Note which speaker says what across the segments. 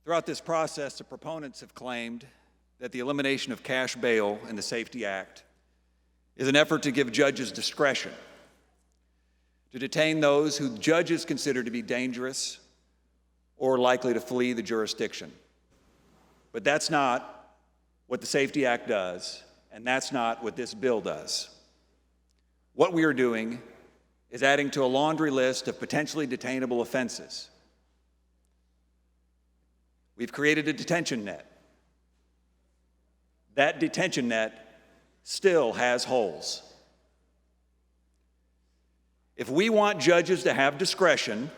Speaker 1: Throughout this process, the proponents have claimed that the elimination of cash bail in the SAFETY Act is an effort to give judges discretion to detain those who judges consider to be dangerous or likely to flee the jurisdiction. But that's not what the SAFETY Act does, and that's not what this bill does. What we are doing is adding to a laundry list of potentially detainable offenses. We've created a detention net. That detention net still has holes. If we want judges to have discretion,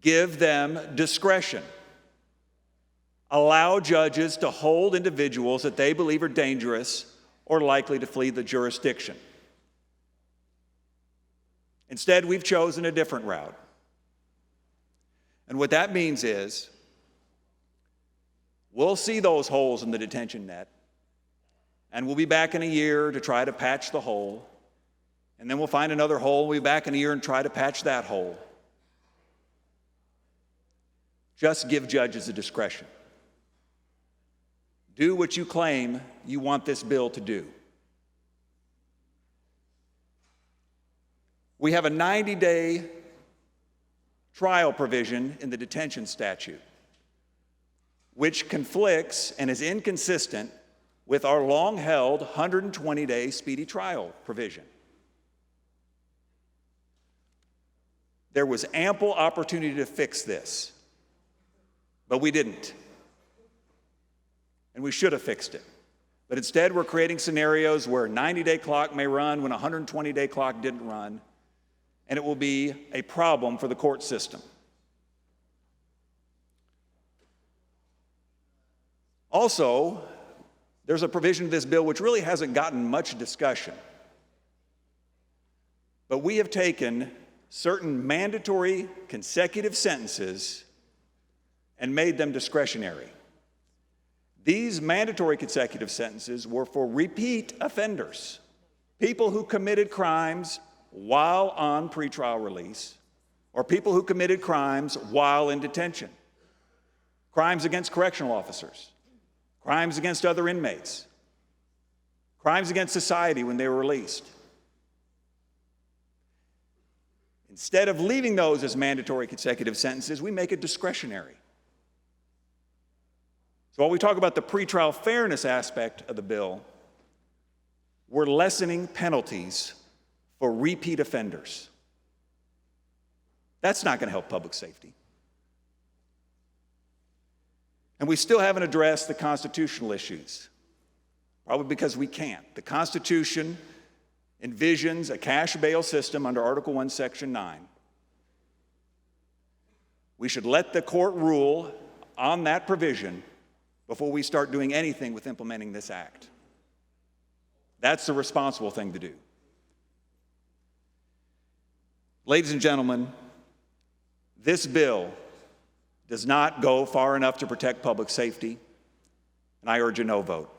Speaker 1: give them discretion. Allow judges to hold individuals that they believe are dangerous or likely to flee the jurisdiction. Instead, we've chosen a different route. And what that means is we'll see those holes in the detention net, and we'll be back in a year to try to patch the hole, and then we'll find another hole, we'll be back in a year and try to patch that hole. Just give judges the discretion. Do what you claim you want this bill to do. We have a 90-day trial provision in the detention statute, which conflicts and is inconsistent with our long-held 120-day speedy trial provision. There was ample opportunity to fix this, but we didn't. And we should have fixed it. But instead, we're creating scenarios where a 90-day clock may run when a 120-day clock didn't run, and it will be a problem for the court system. Also, there's a provision of this bill which really hasn't gotten much discussion. But we have taken certain mandatory consecutive sentences and made them discretionary. These mandatory consecutive sentences were for repeat offenders, people who committed crimes while on pretrial release, or people who committed crimes while in detention, crimes against correctional officers, crimes against other inmates, crimes against society when they were released. Instead of leaving those as mandatory consecutive sentences, we make it discretionary. So while we talk about the pretrial fairness aspect of the bill, we're lessening penalties for repeat offenders. That's not going to help public safety. And we still haven't addressed the constitutional issues, probably because we can't. The Constitution envisions a cash bail system under Article 1, Section 9. We should let the court rule on that provision before we start doing anything with implementing this act. That's the responsible thing to do. Ladies and gentlemen, this bill does not go far enough to protect public safety, and I urge a no vote.